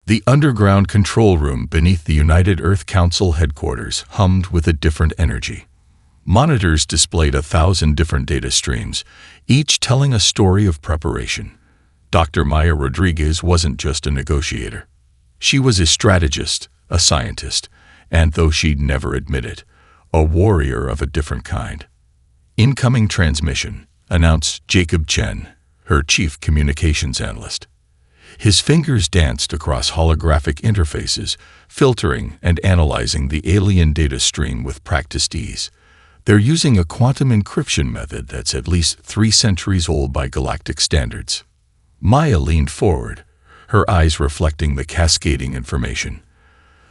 The underground control room beneath the United Earth Council headquarters hummed with a different energy. Monitors displayed 1,000 different data streams, each telling a story of preparation. Dr. Maya Rodriguez wasn't just a negotiator. She was a strategist, a scientist, and, though she'd never admit it, a warrior of a different kind. "Incoming transmission," announced Jacob Chen, her chief communications analyst. His fingers danced across holographic interfaces, filtering and analyzing the alien data stream with practiced ease. "They're using a quantum encryption method that's at least 3 centuries old by galactic standards." Maya leaned forward, her eyes reflecting the cascading information.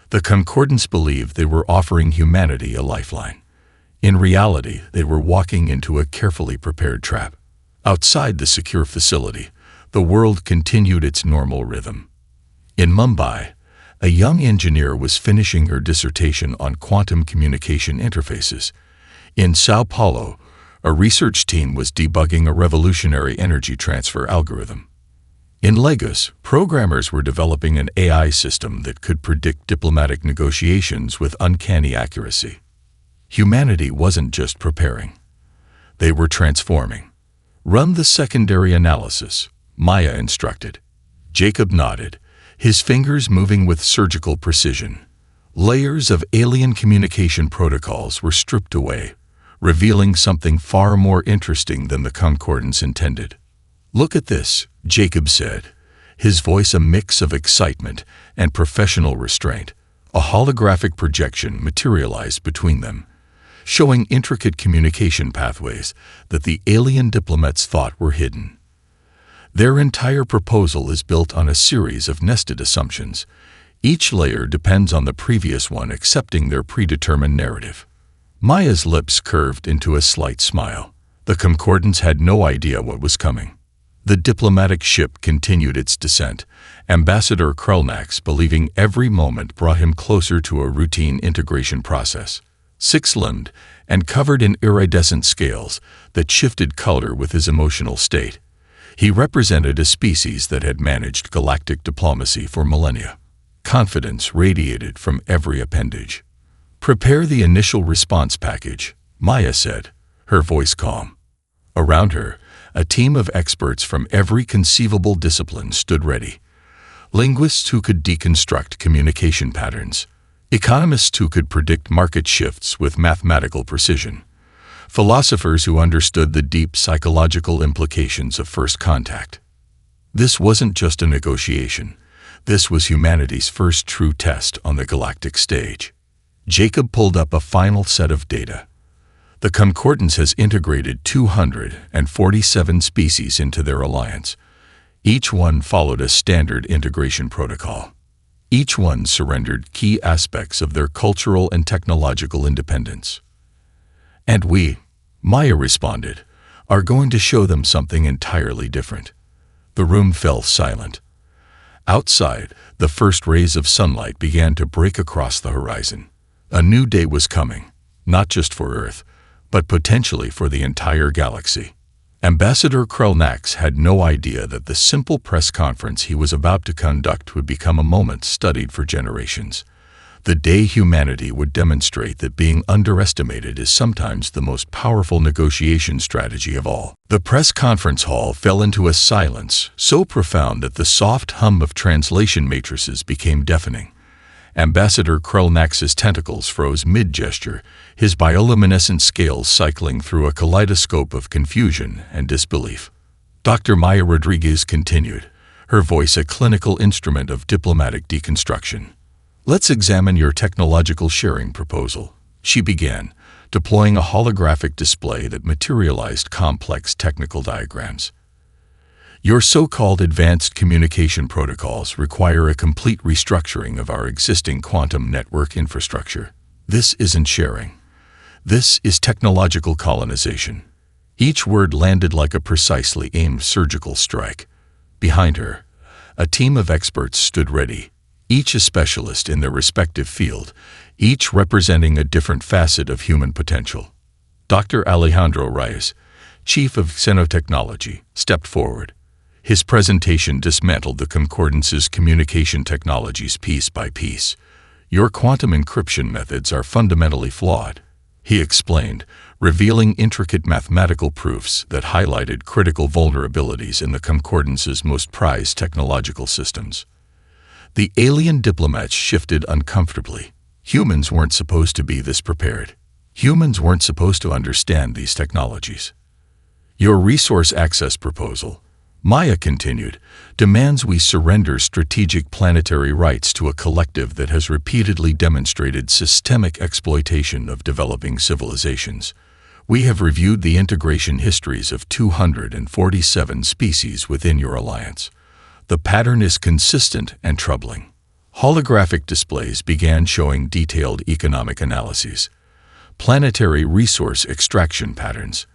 The Concordants believed they were offering humanity a lifeline. In reality, they were walking into a carefully prepared trap. Outside the secure facility, the world continued its normal rhythm. In Mumbai, a young engineer was finishing her dissertation on quantum communication interfaces. In Sao Paulo, a research team was debugging a revolutionary energy transfer algorithm. In Lagos, programmers were developing an AI system that could predict diplomatic negotiations with uncanny accuracy. Humanity wasn't just preparing. They were transforming. "Run the secondary analysis," Maya instructed. Jacob nodded, his fingers moving with surgical precision. Layers of alien communication protocols were stripped away, revealing something far more interesting than the Concordants intended. "Look at this," Jacob said, his voice a mix of excitement and professional restraint. A holographic projection materialized between them, showing intricate communication pathways that the alien diplomats thought were hidden. Their entire proposal is built on a series of nested assumptions. Each layer depends on the previous one accepting their predetermined narrative. Maya's lips curved into a slight smile. The Concordants had no idea what was coming. The diplomatic ship continued its descent, Ambassador Krulnax believing every moment brought him closer to a routine integration process. 6-limbed and covered in iridescent scales that shifted color with his emotional state. He represented a species that had managed galactic diplomacy for millennia. Confidence radiated from every appendage. "Prepare the initial response package," Maya said, her voice calm. Around her, a team of experts from every conceivable discipline stood ready. Linguists who could deconstruct communication patterns. Economists who could predict market shifts with mathematical precision. Philosophers who understood the deep psychological implications of first contact. This wasn't just a negotiation. This was humanity's first true test on the galactic stage. Jacob pulled up a final set of data. The Concordance has integrated 247 species into their alliance. Each one followed a standard integration protocol. Each one surrendered key aspects of their cultural and technological independence. "And we," Maya responded, "are going to show them something entirely different." The room fell silent. Outside, the first rays of sunlight began to break across the horizon. A new day was coming, not just for Earth, but potentially for the entire galaxy. Ambassador Krulnax had no idea that the simple press conference he was about to conduct would become a moment studied for generations. The day humanity would demonstrate that being underestimated is sometimes the most powerful negotiation strategy of all. The press conference hall fell into a silence so profound that the soft hum of translation matrices became deafening. Ambassador Krulnax's tentacles froze mid-gesture, his bioluminescent scales cycling through a kaleidoscope of confusion and disbelief. Dr. Maya Rodriguez continued, her voice a clinical instrument of diplomatic deconstruction. "Let's examine your technological sharing proposal," she began, deploying a holographic display that materialized complex technical diagrams. "Your so-called advanced communication protocols require a complete restructuring of our existing quantum network infrastructure. This isn't sharing. This is technological colonization." Each word landed like a precisely aimed surgical strike. Behind her, a team of experts stood ready, each a specialist in their respective field, each representing a different facet of human potential. Dr. Alejandro Reyes, chief of xenotechnology, stepped forward. His presentation dismantled the Concordance's communication technologies piece by piece. "Your quantum encryption methods are fundamentally flawed," he explained, revealing intricate mathematical proofs that highlighted critical vulnerabilities in the Concordance's most prized technological systems. The alien diplomats shifted uncomfortably. Humans weren't supposed to be this prepared. Humans weren't supposed to understand these technologies. "Your resource access proposal," Maya continued, "demands we surrender strategic planetary rights to a collective that has repeatedly demonstrated systemic exploitation of developing civilizations. We have reviewed the integration histories of 247 species within your alliance. The pattern is consistent and troubling." Holographic displays began showing detailed economic analyses, planetary resource extraction patterns,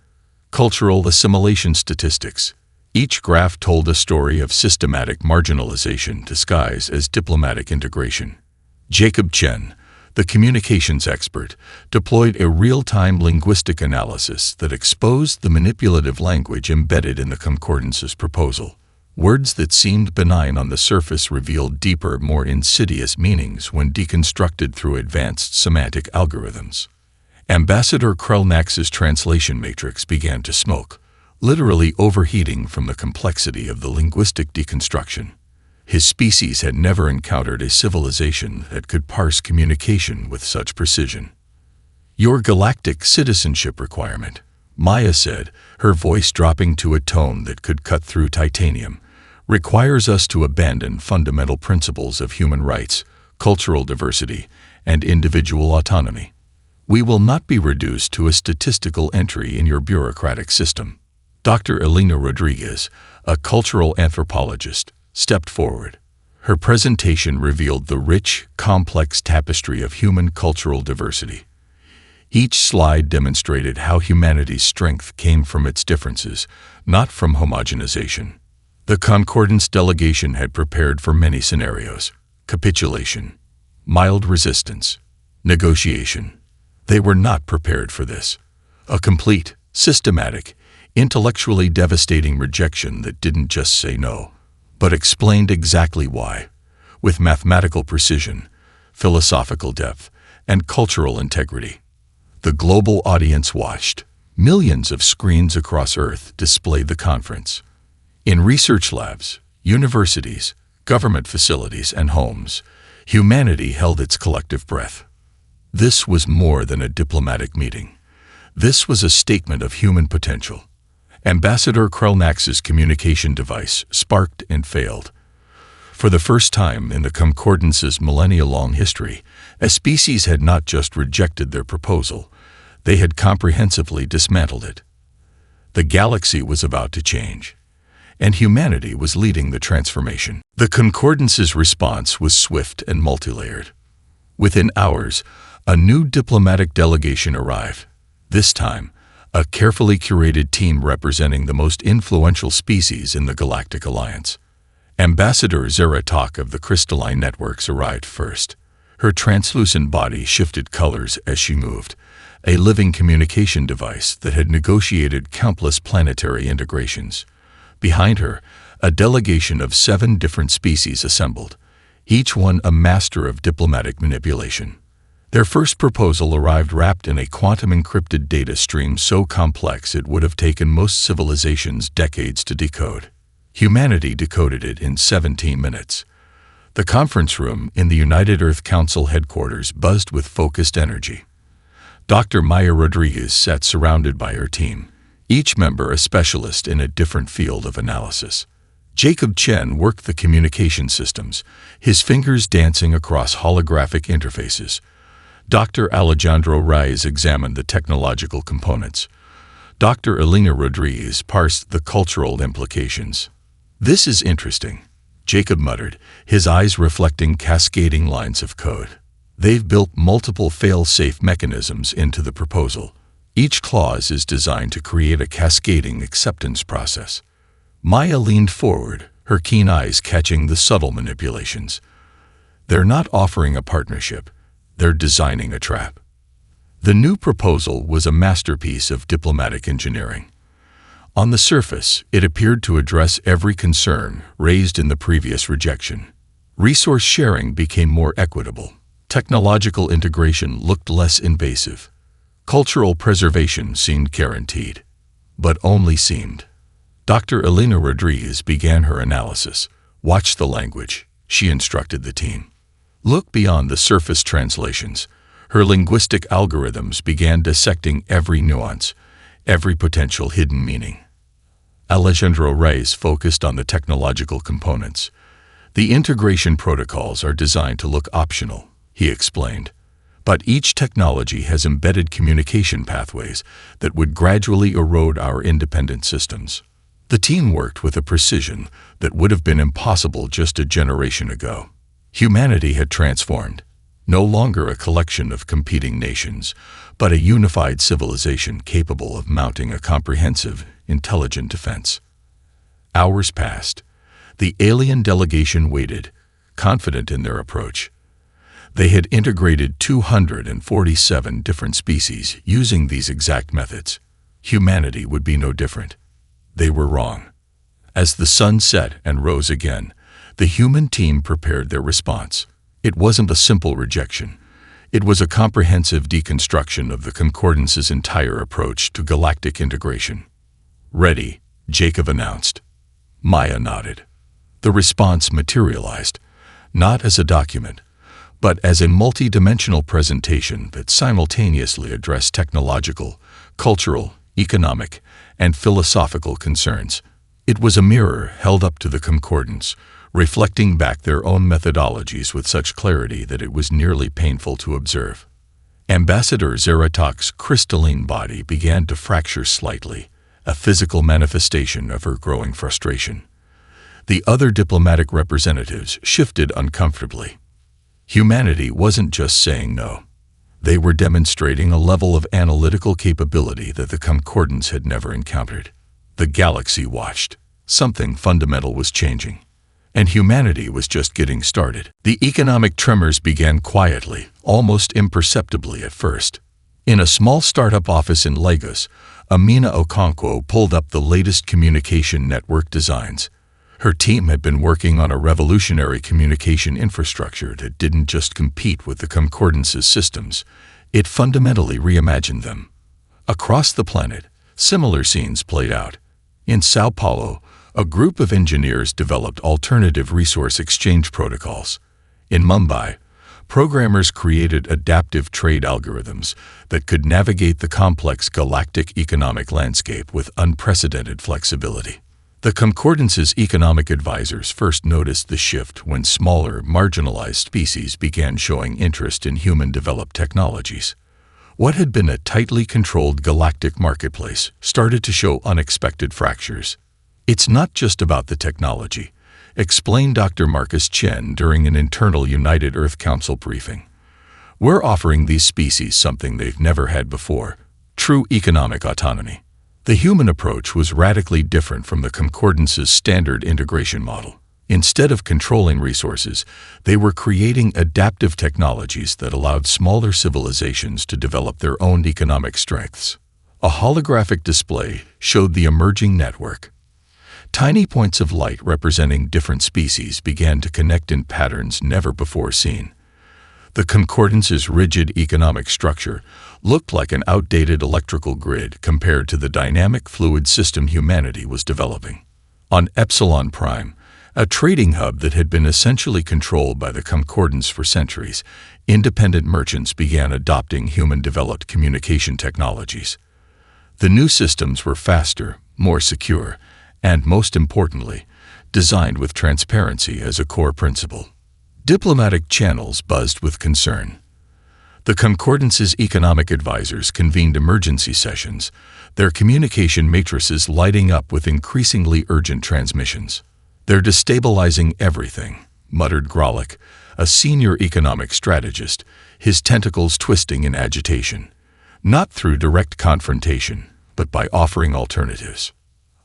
cultural assimilation statistics. Each graph told a story of systematic marginalization disguised as diplomatic integration. Jacob Chen, the communications expert, deployed a real-time linguistic analysis that exposed the manipulative language embedded in the Concordance's proposal. Words that seemed benign on the surface revealed deeper, more insidious meanings when deconstructed through advanced semantic algorithms. Ambassador Krelnax's translation matrix began to smoke, literally overheating from the complexity of the linguistic deconstruction. His species had never encountered a civilization that could parse communication with such precision. "Your galactic citizenship requirement," Maya said, her voice dropping to a tone that could cut through titanium, "requires us to abandon fundamental principles of human rights, cultural diversity, and individual autonomy. We will not be reduced to a statistical entry in your bureaucratic system." Dr. Elena Rodriguez, a cultural anthropologist, stepped forward. Her presentation revealed the rich, complex tapestry of human cultural diversity. Each slide demonstrated how humanity's strength came from its differences, not from homogenization. The Concordance delegation had prepared for many scenarios: capitulation, mild resistance, negotiation. They were not prepared for this: a complete, systematic, intellectually devastating rejection that didn't just say no, but explained exactly why, with mathematical precision, philosophical depth, and cultural integrity. The global audience watched. Millions of screens across Earth displayed the conference. In research labs, universities, government facilities, and homes, humanity held its collective breath. This was more than a diplomatic meeting. This was a statement of human potential. Ambassador Krelnax's communication device sparked and failed. For the first time in the Concordance's millennia-long history, a species had not just rejected their proposal, they had comprehensively dismantled it. The galaxy was about to change, and humanity was leading the transformation. The Concordance's response was swift and multilayered. Within hours, a new diplomatic delegation arrived. This time, a carefully curated team representing the most influential species in the Galactic Alliance. Ambassador Zeratok of the Crystalline Networks arrived first. Her translucent body shifted colors as she moved, a living communication device that had negotiated countless planetary integrations. Behind her, a delegation of 7 different species assembled, each one a master of diplomatic manipulation. Their first proposal arrived wrapped in a quantum-encrypted data stream so complex it would have taken most civilizations decades to decode. Humanity decoded it in 17 minutes. The conference room in the United Earth Council headquarters buzzed with focused energy. Dr. Maya Rodriguez sat surrounded by her team, each member a specialist in a different field of analysis. Jacob Chen worked the communication systems, his fingers dancing across holographic interfaces. Dr. Alejandro Reyes examined the technological components. Dr. Elena Rodriguez parsed the cultural implications. "This is interesting," Jacob muttered, his eyes reflecting cascading lines of code. "They've built multiple fail-safe mechanisms into the proposal. Each clause is designed to create a cascading acceptance process." Maya leaned forward, her keen eyes catching the subtle manipulations. "They're not offering a partnership. They're designing a trap." The new proposal was a masterpiece of diplomatic engineering. On the surface, it appeared to address every concern raised in the previous rejection. Resource sharing became more equitable. Technological integration looked less invasive. Cultural preservation seemed guaranteed. But only seemed. Dr. Elena Rodriguez began her analysis. Watch the language, she instructed the team. Look beyond the surface translations. Her linguistic algorithms began dissecting every nuance, every potential hidden meaning. Alejandro Reyes focused on the technological components. The integration protocols are designed to look optional, he explained. But each technology has embedded communication pathways that would gradually erode our independent systems. The team worked with a precision that would have been impossible just a generation ago. Humanity had transformed, no longer a collection of competing nations, but a unified civilization capable of mounting a comprehensive, intelligent defense. Hours passed. The alien delegation waited, confident in their approach. They had integrated 247 different species using these exact methods. Humanity would be no different. They were wrong. As the sun set and rose again, the human team prepared their response. It wasn't a simple rejection. It was a comprehensive deconstruction of the Concordance's entire approach to galactic integration. Ready, Jacob announced. Maya nodded. The response materialized, not as a document, but as a multi-dimensional presentation that simultaneously addressed technological, cultural, economic, and philosophical concerns. It was a mirror held up to the Concordance, reflecting back their own methodologies with such clarity that it was nearly painful to observe. Ambassador Zeratak's crystalline body began to fracture slightly, a physical manifestation of her growing frustration. The other diplomatic representatives shifted uncomfortably. Humanity wasn't just saying no. They were demonstrating a level of analytical capability that the Concordance had never encountered. The galaxy watched. Something fundamental was changing. And humanity was just getting started. The economic tremors began quietly, almost imperceptibly at first. In a small startup office in Lagos, Amina Okonkwo pulled up the latest communication network designs. Her team had been working on a revolutionary communication infrastructure that didn't just compete with the Concordance's systems, it fundamentally reimagined them. Across the planet, similar scenes played out. In Sao Paulo, a group of engineers developed alternative resource exchange protocols. In Mumbai, programmers created adaptive trade algorithms that could navigate the complex galactic economic landscape with unprecedented flexibility. The Concordance's economic advisors first noticed the shift when smaller, marginalized species began showing interest in human-developed technologies. What had been a tightly controlled galactic marketplace started to show unexpected fractures. It's not just about the technology, explained Dr. Marcus Chen during an internal United Earth Council briefing. We're offering these species something they've never had before, true economic autonomy. The human approach was radically different from the Concordance's standard integration model. Instead of controlling resources, they were creating adaptive technologies that allowed smaller civilizations to develop their own economic strengths. A holographic display showed the emerging network. Tiny points of light representing different species began to connect in patterns never before seen. The Concordance's rigid economic structure looked like an outdated electrical grid compared to the dynamic fluid system humanity was developing. On Epsilon Prime, a trading hub that had been essentially controlled by the Concordance for centuries, independent merchants began adopting human-developed communication technologies. The new systems were faster, more secure, and most importantly, designed with transparency as a core principle. Diplomatic channels buzzed with concern. The Concordance's economic advisors convened emergency sessions, their communication matrices lighting up with increasingly urgent transmissions. "They're destabilizing everything," muttered Grolic, a senior economic strategist, his tentacles twisting in agitation. Not through direct confrontation, but by offering alternatives.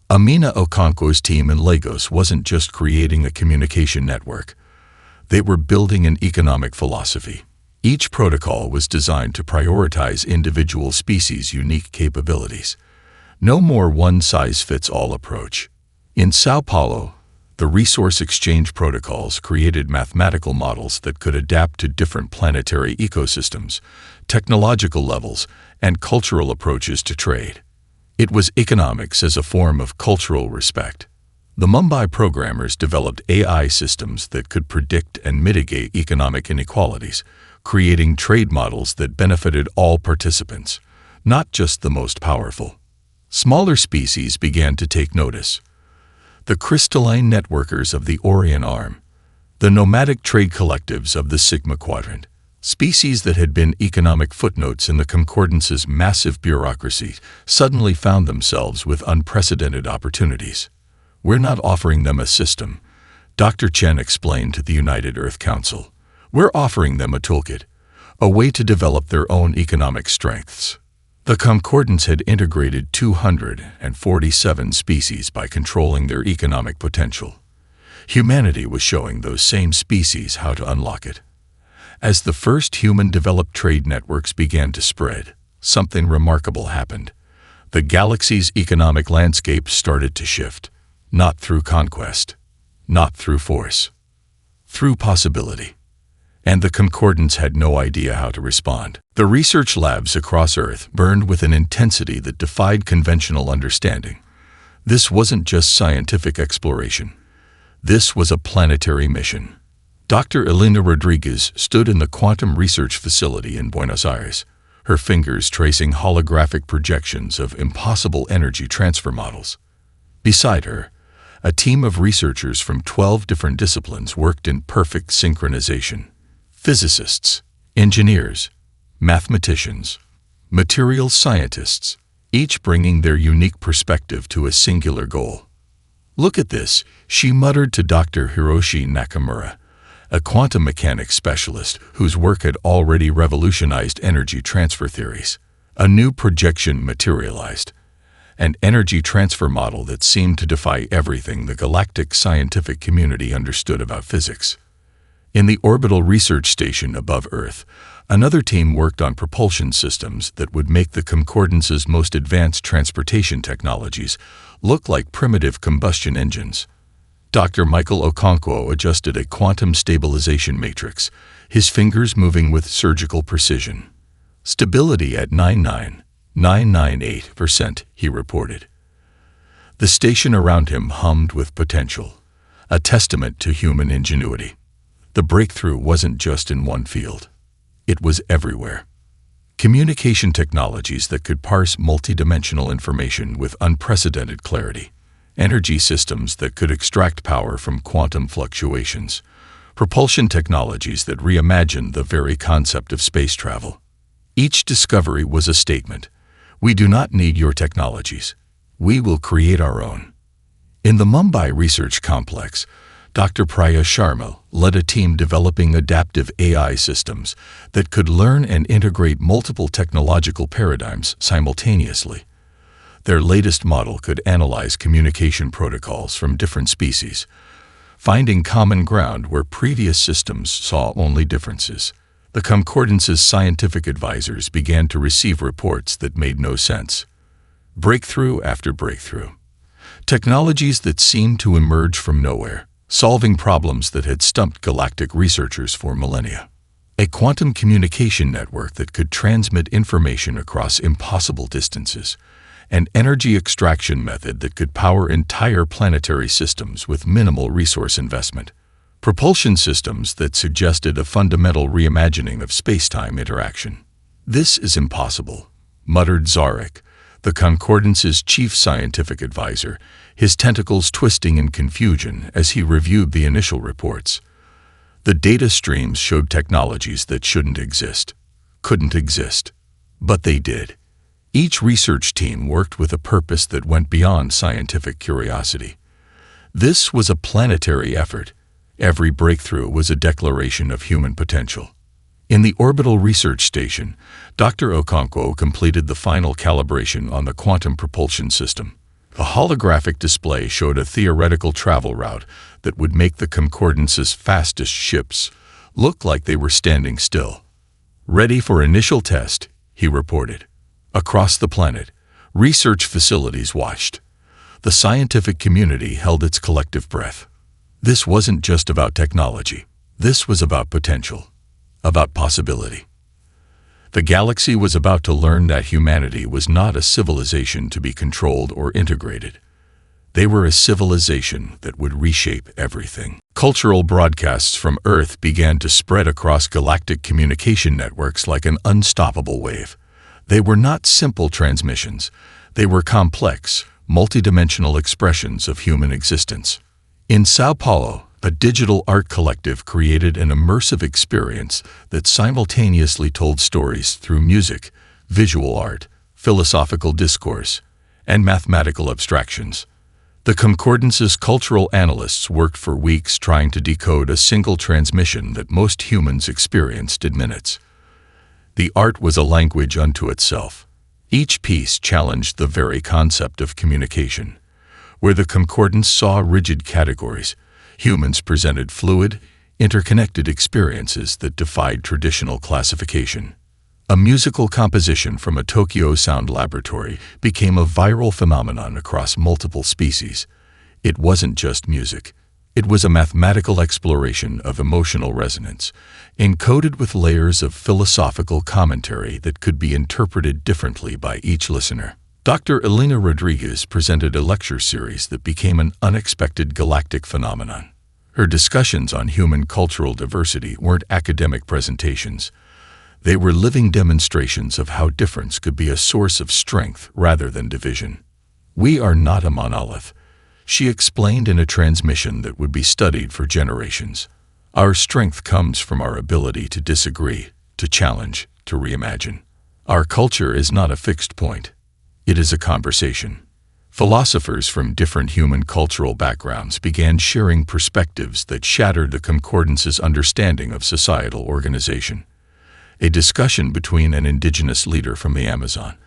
Amina Okonkwo's team in Lagos wasn't just creating a communication network. They were building an economic philosophy. Each protocol was designed to prioritize individual species' unique capabilities. No more one-size-fits-all approach. In Sao Paulo, the resource exchange protocols created mathematical models that could adapt to different planetary ecosystems, technological levels, and cultural approaches to trade. It was economics as a form of cultural respect. The Mumbai programmers developed AI systems that could predict and mitigate economic inequalities, creating trade models that benefited all participants, not just the most powerful. Smaller species began to take notice. The crystalline networkers of the Orion Arm, the nomadic trade collectives of the Sigma Quadrant, species that had been economic footnotes in the Concordance's massive bureaucracy, suddenly found themselves with unprecedented opportunities. "We're not offering them a system," Dr. Chen explained to the United Earth Council. "We're offering them a toolkit, a way to develop their own economic strengths." The Concordance had integrated 247 species by controlling their economic potential. Humanity was showing those same species how to unlock it. As the first human-developed trade networks began to spread, something remarkable happened. The galaxy's economic landscape started to shift, not through conquest, not through force, through possibility. And the Concordance had no idea how to respond. The research labs across Earth burned with an intensity that defied conventional understanding. This wasn't just scientific exploration. This was a planetary mission. Dr. Elena Rodriguez stood in the Quantum Research Facility in Buenos Aires, her fingers tracing holographic projections of impossible energy transfer models. Beside her, a team of researchers from 12 different disciplines worked in perfect synchronization. Physicists, engineers, mathematicians, materials scientists, each bringing their unique perspective to a singular goal. "Look at this," she muttered to Dr. Hiroshi Nakamura, a quantum mechanics specialist whose work had already revolutionized energy transfer theories. A new projection materialized, an energy transfer model that seemed to defy everything the galactic scientific community understood about physics. In the orbital research station above Earth, another team worked on propulsion systems that would make the Concordance's most advanced transportation technologies look like primitive combustion engines. Dr. Michael Okonkwo adjusted a quantum stabilization matrix, his fingers moving with surgical precision. "Stability at 99.998%, he reported. The station around him hummed with potential, a testament to human ingenuity. The breakthrough wasn't just in one field. It was everywhere. Communication technologies that could parse multidimensional information with unprecedented clarity. Energy systems that could extract power from quantum fluctuations. Propulsion technologies that reimagined the very concept of space travel. Each discovery was a statement. We do not need your technologies. We will create our own. In the Mumbai Research Complex, Dr. Priya Sharma led a team developing adaptive AI systems that could learn and integrate multiple technological paradigms simultaneously. Their latest model could analyze communication protocols from different species, finding common ground where previous systems saw only differences. The Concordance's scientific advisors began to receive reports that made no sense. Breakthrough after breakthrough. Technologies that seemed to emerge from nowhere, solving problems that had stumped galactic researchers for millennia. A quantum communication network that could transmit information across impossible distances. An energy extraction method that could power entire planetary systems with minimal resource investment. Propulsion systems that suggested a fundamental reimagining of space-time interaction. "This is impossible," muttered Zarek, the Concordance's chief scientific advisor, his tentacles twisting in confusion as he reviewed the initial reports. The data streams showed technologies that shouldn't exist, couldn't exist, but they did. Each research team worked with a purpose that went beyond scientific curiosity. This was a planetary effort. Every breakthrough was a declaration of human potential. In the orbital research station, Dr. Okonkwo completed the final calibration on the quantum propulsion system. A holographic display showed a theoretical travel route that would make the Concordance's fastest ships look like they were standing still. "Ready for initial test," he reported. Across the planet, Research facilities watched. The scientific community held its collective breath. This wasn't just about technology. This was about potential, about possibility. The galaxy was about to learn that humanity was not a civilization to be controlled or integrated. They were a civilization that would reshape everything. Cultural broadcasts from Earth began to spread across galactic communication networks like an unstoppable wave. They were not simple transmissions. They were complex, multidimensional expressions of human existence. In Sao Paulo, a digital art collective created an immersive experience that simultaneously told stories through music, visual art, philosophical discourse, and mathematical abstractions. The Concordance's cultural analysts worked for weeks trying to decode a single transmission that most humans experienced in minutes. The art was a language unto itself. Each piece challenged the very concept of communication. Where the Concordance saw rigid categories, humans presented fluid, interconnected experiences that defied traditional classification. A musical composition from a Tokyo sound laboratory became a viral phenomenon across multiple species. It wasn't just music. It was a mathematical exploration of emotional resonance, encoded with layers of philosophical commentary that could be interpreted differently by each listener. Dr. Elena Rodriguez presented a lecture series that became an unexpected galactic phenomenon. Her discussions on human cultural diversity weren't academic presentations. They were living demonstrations of how difference could be a source of strength rather than division. We are not a monolith, she explained in a transmission that would be studied for generations. Our strength comes from our ability to disagree, to challenge, to reimagine. Our culture is not a fixed point. It is a conversation. Philosophers from different human cultural backgrounds began sharing perspectives that shattered the Concordance's understanding of societal organization. A discussion between an indigenous leader from the Amazon,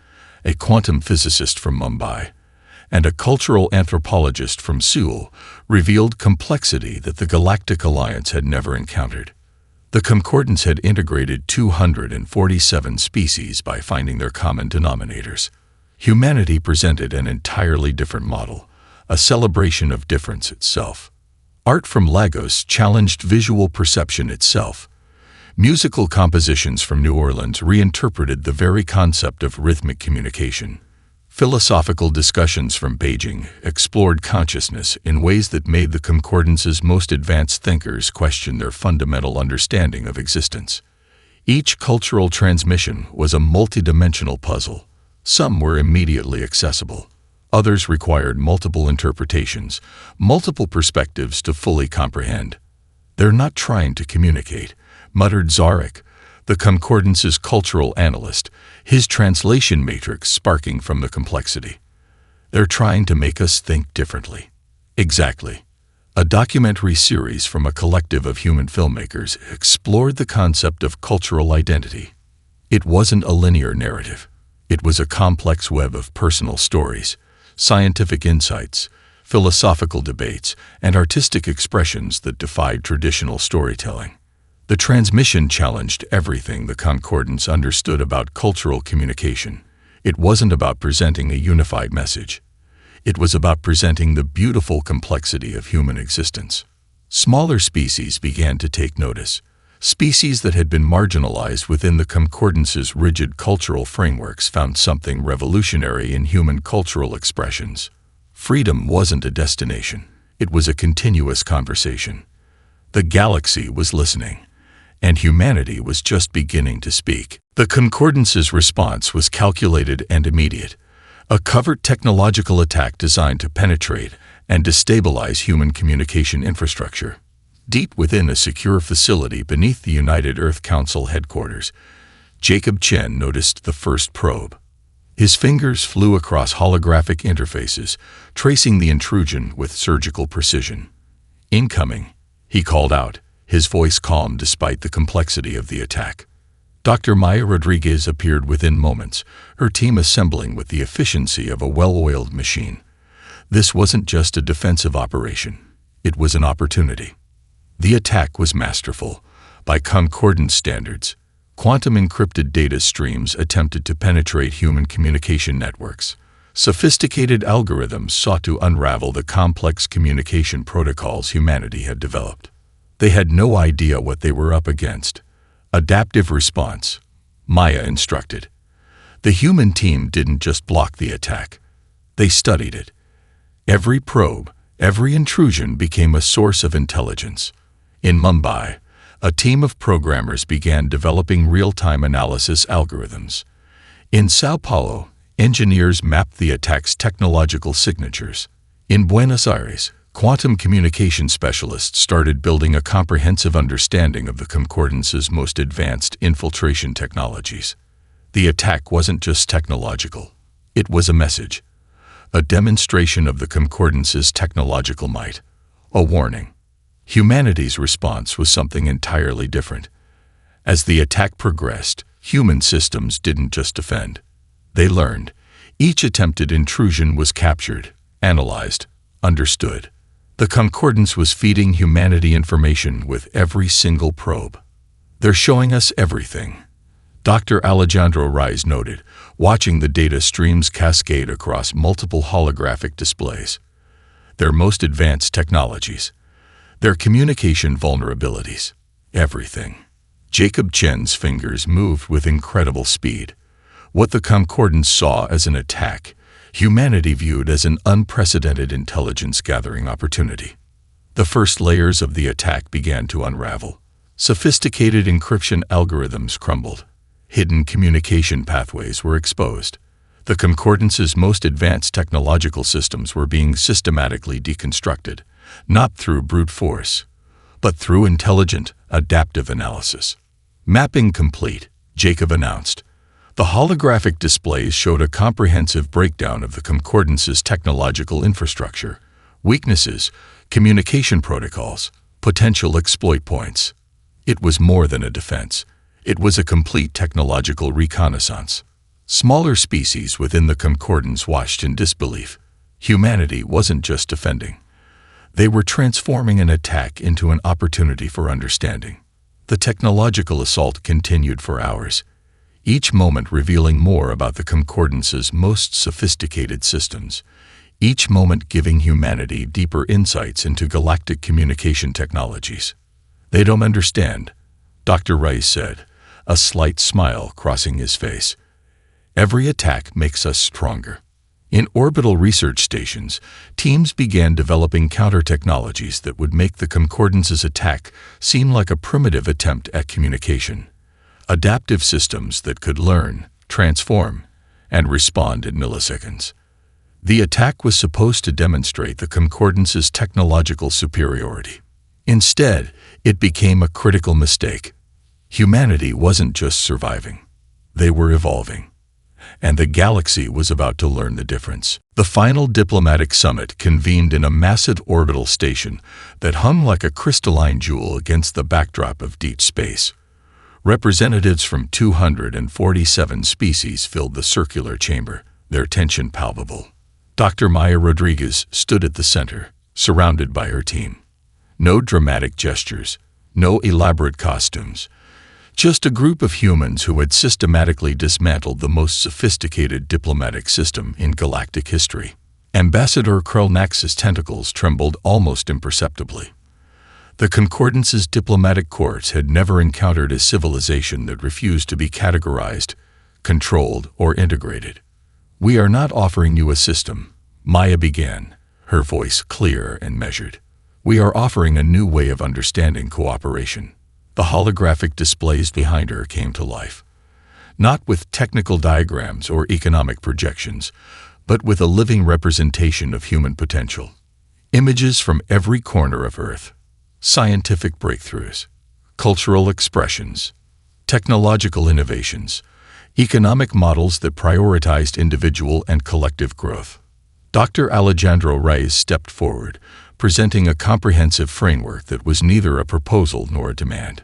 a quantum physicist from Mumbai, and a cultural anthropologist from Seoul revealed complexity that the Galactic Alliance had never encountered. The Concordance had integrated 247 species by finding their common denominators. Humanity presented an entirely different model, a celebration of difference itself. Art from Lagos challenged visual perception itself. Musical compositions from New Orleans reinterpreted the very concept of rhythmic communication. Philosophical discussions from Beijing explored consciousness in ways that made the Concordance's most advanced thinkers question their fundamental understanding of existence. Each cultural transmission was a multidimensional puzzle. Some were immediately accessible. Others required multiple interpretations, multiple perspectives to fully comprehend. "They're not trying to communicate," muttered Zarek, the Concordance's cultural analyst, his translation matrix sparking from the complexity. "They're trying to make us think differently." Exactly. A documentary series from a collective of human filmmakers explored the concept of cultural identity. It wasn't a linear narrative. It was a complex web of personal stories, scientific insights, philosophical debates, and artistic expressions that defied traditional storytelling. The transmission challenged everything the Concordance understood about cultural communication. It wasn't about presenting a unified message. It was about presenting the beautiful complexity of human existence. Smaller species began to take notice. Species that had been marginalized within the Concordance's rigid cultural frameworks found something revolutionary in human cultural expressions. Freedom wasn't a destination. It was a continuous conversation. The galaxy was listening, and humanity was just beginning to speak. The Concordance's response was calculated and immediate, a covert technological attack designed to penetrate and destabilize human communication infrastructure. Deep within a secure facility beneath the United Earth Council headquarters, Jacob Chen noticed the first probe. His fingers flew across holographic interfaces, tracing the intrusion with surgical precision. "Incoming," he called out, his voice calm despite the complexity of the attack. Dr. Maya Rodriguez appeared within moments, her team assembling with the efficiency of a well-oiled machine. This wasn't just a defensive operation. It was an opportunity. The attack was masterful. By concordance standards, quantum encrypted data streams attempted to penetrate human communication networks. Sophisticated algorithms sought to unravel the complex communication protocols humanity had developed. They had no idea what they were up against. Adaptive response, Maya instructed. The human team didn't just block the attack. They studied it. Every probe, every intrusion became a source of intelligence. In Mumbai, a team of programmers began developing real-time analysis algorithms. In Sao Paulo, engineers mapped the attack's technological signatures. In Buenos Aires, quantum communication specialists started building a comprehensive understanding of the Concordance's most advanced infiltration technologies. The attack wasn't just technological. It was a message, a demonstration of the Concordance's technological might, a warning. Humanity's response was something entirely different. As the attack progressed, human systems didn't just defend. They learned. Each attempted intrusion was captured, analyzed, understood. The Concordance was feeding humanity information with every single probe. They're showing us everything, Dr. Alejandro Reis noted, watching the data streams cascade across multiple holographic displays. Their most advanced technologies. Their communication vulnerabilities. Everything. Jacob Chen's fingers moved with incredible speed. What the Concordance saw as an attack, humanity viewed as an unprecedented intelligence-gathering opportunity. The first layers of the attack began to unravel. Sophisticated encryption algorithms crumbled. Hidden communication pathways were exposed. The Concordance's most advanced technological systems were being systematically deconstructed, not through brute force, but through intelligent, adaptive analysis. Mapping complete, Jacob announced. The holographic displays showed a comprehensive breakdown of the Concordance's technological infrastructure, weaknesses, communication protocols, potential exploit points. It was more than a defense. It was a complete technological reconnaissance. Smaller species within the Concordance watched in disbelief. Humanity wasn't just defending. They were transforming an attack into an opportunity for understanding. The technological assault continued for hours, each moment revealing more about the Concordance's most sophisticated systems, each moment giving humanity deeper insights into galactic communication technologies. They don't understand, Dr. Rice said, a slight smile crossing his face. Every attack makes us stronger. In orbital research stations, teams began developing counter-technologies that would make the Concordance's attack seem like a primitive attempt at communication. Adaptive systems that could learn, transform, and respond in milliseconds. The attack was supposed to demonstrate the Concordance's technological superiority. Instead, it became a critical mistake. Humanity wasn't just surviving. They were evolving. And the galaxy was about to learn the difference. The final diplomatic summit convened in a massive orbital station that hung like a crystalline jewel against the backdrop of deep space. Representatives from 247 species filled the circular chamber, their tension palpable. Dr. Maya Rodriguez stood at the center, surrounded by her team. No dramatic gestures, no elaborate costumes. Just a group of humans who had systematically dismantled the most sophisticated diplomatic system in galactic history. Ambassador Krulnax's tentacles trembled almost imperceptibly. The Concordance's diplomatic courts had never encountered a civilization that refused to be categorized, controlled, or integrated. "We are not offering you a system," Maya began, her voice clear and measured. "We are offering a new way of understanding cooperation." The holographic displays behind her came to life, not with technical diagrams or economic projections, but with a living representation of human potential. Images from every corner of Earth, scientific breakthroughs, cultural expressions, technological innovations, economic models that prioritized individual and collective growth. Dr. Alejandro Reis stepped forward, presenting a comprehensive framework that was neither a proposal nor a demand.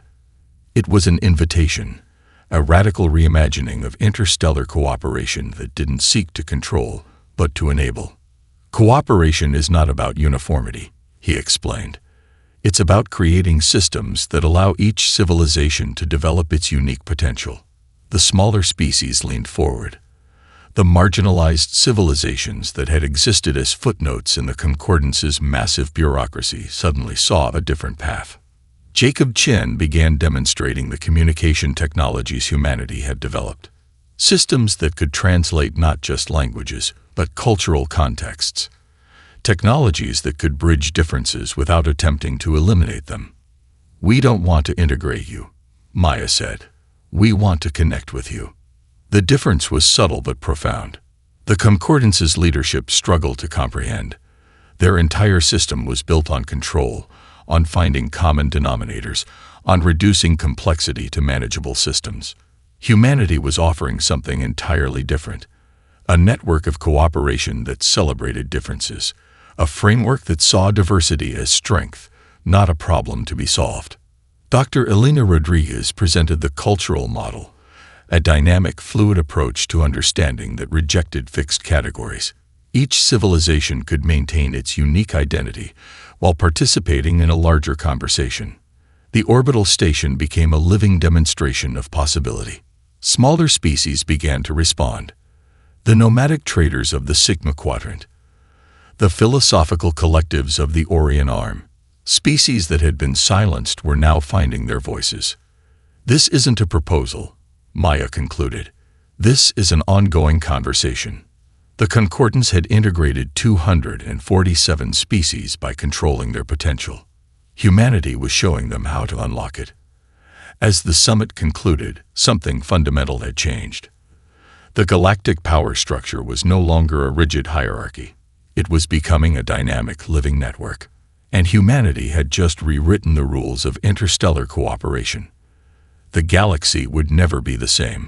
It was an invitation, a radical reimagining of interstellar cooperation that didn't seek to control, but to enable. Cooperation is not about uniformity, he explained. It's about creating systems that allow each civilization to develop its unique potential. The smaller species leaned forward. The marginalized civilizations that had existed as footnotes in the Concordance's massive bureaucracy suddenly saw a different path. Jacob Chen began demonstrating the communication technologies humanity had developed. Systems that could translate not just languages, but cultural contexts. Technologies that could bridge differences without attempting to eliminate them. "We don't want to integrate you," Maya said. "We want to connect with you." The difference was subtle but profound. The Concordance's leadership struggled to comprehend. Their entire system was built on control, on finding common denominators, on reducing complexity to manageable systems. Humanity was offering something entirely different. A network of cooperation that celebrated differences. A framework that saw diversity as strength, not a problem to be solved. Dr. Elena Rodriguez presented the cultural model, a dynamic, fluid approach to understanding that rejected fixed categories. Each civilization could maintain its unique identity while participating in a larger conversation. The orbital station became a living demonstration of possibility. Smaller species began to respond. The nomadic traders of the Sigma Quadrant. The philosophical collectives of the Orion Arm. Species that had been silenced were now finding their voices. "This isn't a proposal," Maya concluded. "This is an ongoing conversation." The Concordance had integrated 247 species by controlling their potential. Humanity was showing them how to unlock it. As the summit concluded, something fundamental had changed. The galactic power structure was no longer a rigid hierarchy. It was becoming a dynamic, living network. And humanity had just rewritten the rules of interstellar cooperation. The galaxy would never be the same.